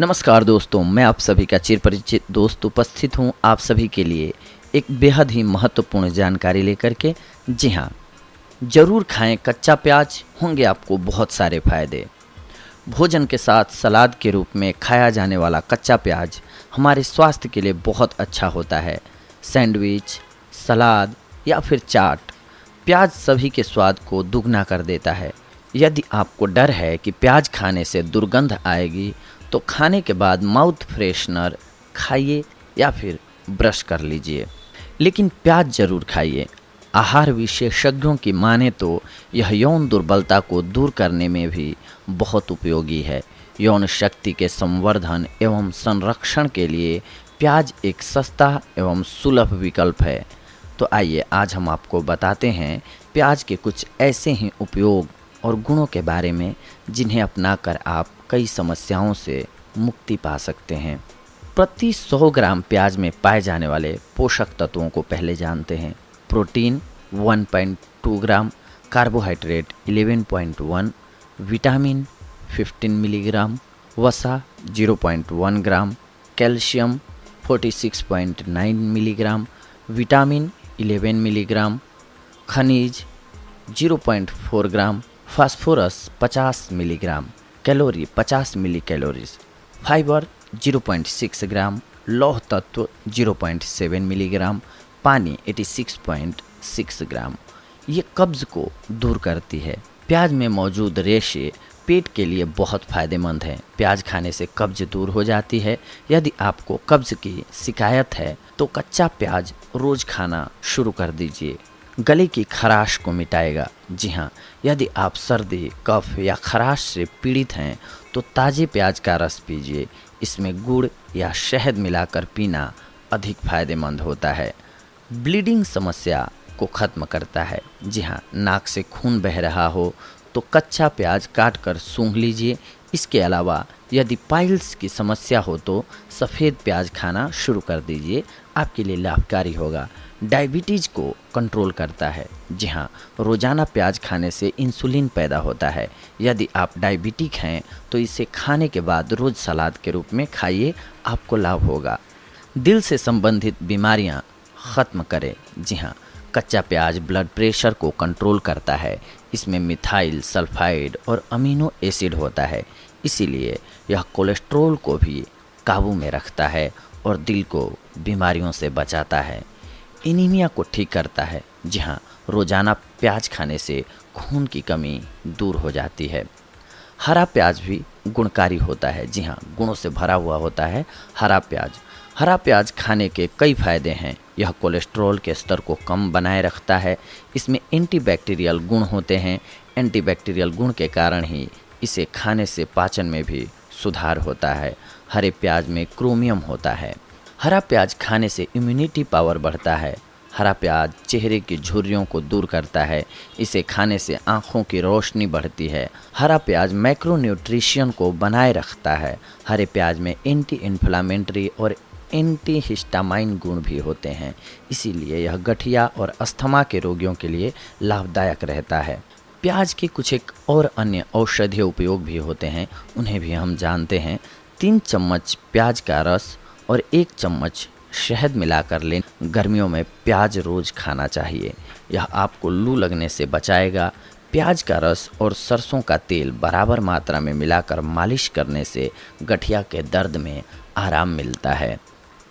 नमस्कार दोस्तों, मैं आप सभी का चिरपरिचित दोस्त उपस्थित हूँ आप सभी के लिए एक बेहद ही महत्वपूर्ण जानकारी लेकर के। जी हाँ, ज़रूर खाएं कच्चा प्याज, होंगे आपको बहुत सारे फायदे। भोजन के साथ सलाद के रूप में खाया जाने वाला कच्चा प्याज हमारे स्वास्थ्य के लिए बहुत अच्छा होता है। सैंडविच, सलाद या फिर चाट, प्याज सभी के स्वाद को दुगना कर देता है। यदि आपको डर है कि प्याज खाने से दुर्गंध आएगी, तो खाने के बाद माउथ फ्रेशनर खाइए या फिर ब्रश कर लीजिए, लेकिन प्याज जरूर खाइए। आहार विशेषज्ञों की माने तो यह यौन दुर्बलता को दूर करने में भी बहुत उपयोगी है। यौन शक्ति के संवर्धन एवं संरक्षण के लिए प्याज एक सस्ता एवं सुलभ विकल्प है। तो आइए आज हम आपको बताते हैं प्याज के कुछ ऐसे ही उपयोग और गुणों के बारे में जिन्हें अपनाकर आप कई समस्याओं से मुक्ति पा सकते हैं। प्रति 100 ग्राम प्याज में पाए जाने वाले पोषक तत्वों को पहले जानते हैं। प्रोटीन 1.2 ग्राम, कार्बोहाइड्रेट 11.1, विटामिन 15 मिलीग्राम, वसा 0.1 ग्राम, कैल्शियम 46.9 मिलीग्राम, विटामिन 11 मिलीग्राम, खनिज 0.4 ग्राम, फास्फोरस 50 मिलीग्राम, कैलोरी 50 मिली कैलोरीज, फाइबर 0.6 ग्राम, लौह तत्व 0.7 मिलीग्राम, पानी 86.6 ग्राम। ये कब्ज़ को दूर करती है। प्याज में मौजूद रेशे पेट के लिए बहुत फ़ायदेमंद हैं। प्याज खाने से कब्ज़ दूर हो जाती है। यदि आपको कब्ज़ की शिकायत है तो कच्चा प्याज रोज़ खाना शुरू कर दीजिए। गले की खराश को मिटाएगा। जी हाँ, यदि आप सर्दी, कफ या खराश से पीड़ित हैं तो ताज़े प्याज का रस पीजिए। इसमें गुड़ या शहद मिलाकर पीना अधिक फायदेमंद होता है। ब्लीडिंग समस्या को ख़त्म करता है। जी हाँ, नाक से खून बह रहा हो तो कच्चा प्याज काट कर सूंघ लीजिए। इसके अलावा यदि पाइल्स की समस्या हो तो सफ़ेद प्याज खाना शुरू कर दीजिए, आपके लिए लाभकारी होगा। डायबिटीज़ को कंट्रोल करता है। जी हाँ, रोज़ाना प्याज खाने से इंसुलिन पैदा होता है। यदि आप डायबिटिक हैं तो इसे खाने के बाद रोज़ सलाद के रूप में खाइए, आपको लाभ होगा। दिल से संबंधित बीमारियां ख़त्म करे। जी हाँ, कच्चा प्याज ब्लड प्रेशर को कंट्रोल करता है। इसमें मिथाइल सल्फाइड और अमीनो एसिड होता है, इसीलिए यह कोलेस्ट्रॉल को भी काबू में रखता है और दिल को बीमारियों से बचाता है। एनीमिया को ठीक करता है। जी हाँ, रोज़ाना प्याज खाने से खून की कमी दूर हो जाती है। हरा प्याज भी गुणकारी होता है। जी हाँ, गुणों से भरा हुआ होता है हरा प्याज। हरा प्याज खाने के कई फायदे हैं। यह कोलेस्ट्रॉल के स्तर को कम बनाए रखता है। इसमें एंटीबैक्टीरियल गुण होते हैं। एंटीबैक्टीरियल गुण के कारण ही इसे खाने से पाचन में भी सुधार होता है। हरे प्याज में क्रोमियम होता है। हरा प्याज खाने से इम्यूनिटी पावर बढ़ता है। हरा प्याज चेहरे की झुर्रियों को दूर करता है। इसे खाने से आँखों की रोशनी बढ़ती है। हरा प्याज मैक्रोन्यूट्रिशन को बनाए रखता है। हरे प्याज में एंटी इन्फ्लामेटरी और एंटी हिस्टामाइन गुण भी होते हैं, इसीलिए यह गठिया और अस्थमा के रोगियों के लिए लाभदायक रहता है। प्याज के कुछ एक और अन्य औषधीय उपयोग भी होते हैं, उन्हें भी हम जानते हैं। 3 चम्मच प्याज का रस और 1 चम्मच शहद मिलाकर लें। गर्मियों में प्याज रोज़ खाना चाहिए। यह आपको लू लगने से बचाएगा। प्याज का रस और सरसों का तेल बराबर मात्रा में मिलाकर मालिश करने से गठिया के दर्द में आराम मिलता है।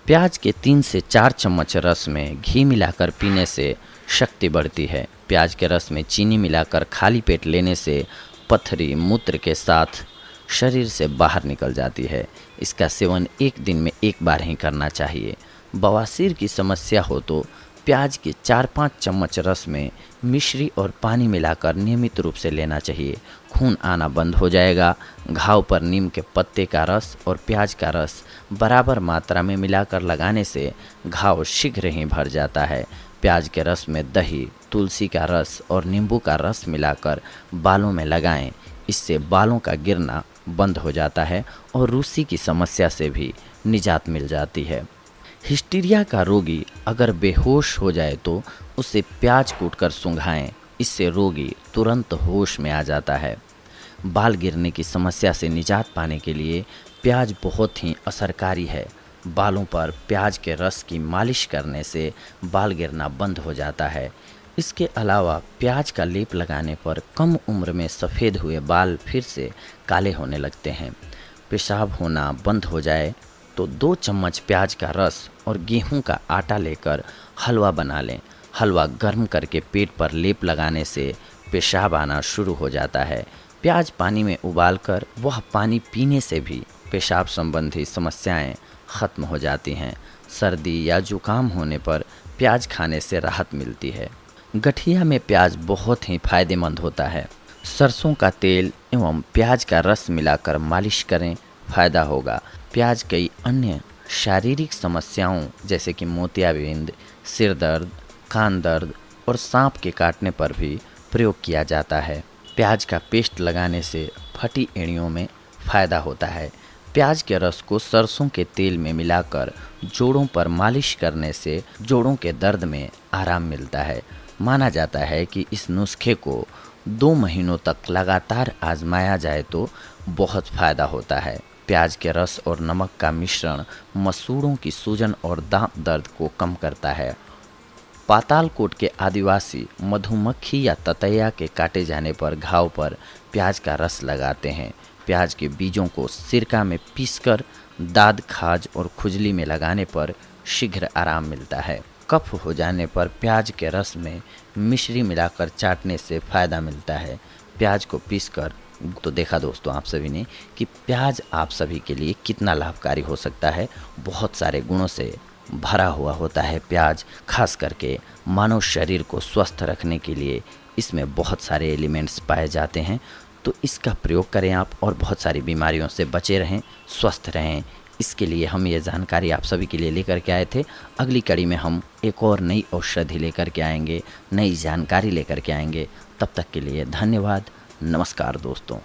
प्याज के 3 से 4 चम्मच रस में घी मिलाकर पीने से शक्ति बढ़ती है। प्याज के रस में चीनी मिलाकर खाली पेट लेने से पथरी मूत्र के साथ शरीर से बाहर निकल जाती है। इसका सेवन 1 दिन में 1 बार ही करना चाहिए। बवासीर की समस्या हो तो प्याज के 4-5 चम्मच रस में मिश्री और पानी मिलाकर नियमित रूप से लेना चाहिए। खून आना बंद हो जाएगा। घाव पर नीम के पत्ते का रस और प्याज का रस बराबर मात्रा में मिलाकर लगाने से घाव शीघ्र ही भर जाता है। प्याज के रस में दही, तुलसी का रस और नींबू का रस मिलाकर बालों में लगाएं। इससे बालों का गिरना बंद हो जाता है और रूसी की समस्या से भी निजात मिल जाती है। हिस्टीरिया का रोगी अगर बेहोश हो जाए तो उसे प्याज कूटकर सूंघाएं। इससे रोगी तुरंत होश में आ जाता है। बाल गिरने की समस्या से निजात पाने के लिए प्याज बहुत ही असरकारी है। बालों पर प्याज के रस की मालिश करने से बाल गिरना बंद हो जाता है। इसके अलावा प्याज का लेप लगाने पर कम उम्र में सफ़ेद हुए बाल फिर से काले होने लगते हैं। पेशाब होना बंद हो जाए तो 2 चम्मच प्याज का रस और गेहूं का आटा लेकर हलवा बना लें। हलवा गर्म करके पेट पर लेप लगाने से पेशाब आना शुरू हो जाता है। प्याज पानी में उबालकर वह पानी पीने से भी पेशाब संबंधी समस्याएं खत्म हो जाती हैं। सर्दी या जुकाम होने पर प्याज खाने से राहत मिलती है। गठिया में प्याज बहुत ही फायदेमंद होता है। सरसों का तेल एवं प्याज का रस मिलाकर मालिश करें, फायदा होगा। प्याज कई अन्य शारीरिक समस्याओं जैसे कि मोतियाबिंद, सिर दर्द, कान दर्द और सांप के काटने पर भी प्रयोग किया जाता है। प्याज का पेस्ट लगाने से फटी एड़ियों में फायदा होता है। प्याज के रस को सरसों के तेल में मिलाकर जोड़ों पर मालिश करने से जोड़ों के दर्द में आराम मिलता है। माना जाता है कि इस नुस्खे को 2 महीनों तक लगातार आजमाया जाए तो बहुत फायदा होता है। प्याज के रस और नमक का मिश्रण मसूड़ों की सूजन और दांत दर्द को कम करता है। पातालकोट के आदिवासी मधुमक्खी या ततैया के काटे जाने पर घाव पर प्याज का रस लगाते हैं। प्याज के बीजों को सिरका में पीसकर दाद, खाज और खुजली में लगाने पर शीघ्र आराम मिलता है। कफ हो जाने पर प्याज के रस में मिश्री मिलाकर चाटने से फ़ायदा मिलता है। प्याज को पीसकर तो देखा दोस्तों आप सभी ने कि प्याज आप सभी के लिए कितना लाभकारी हो सकता है। बहुत सारे गुणों से भरा हुआ होता है प्याज। खास करके मानव शरीर को स्वस्थ रखने के लिए इसमें बहुत सारे एलिमेंट्स पाए जाते हैं। तो इसका प्रयोग करें आप और बहुत सारी बीमारियों से बचे रहें, स्वस्थ रहें। इसके लिए हम ये जानकारी आप सभी के लिए लेकर के आए थे। अगली कड़ी में हम एक और नई औषधि लेकर के आएंगे, नई जानकारी लेकर के आएंगे। तब तक के लिए धन्यवाद। नमस्कार दोस्तों।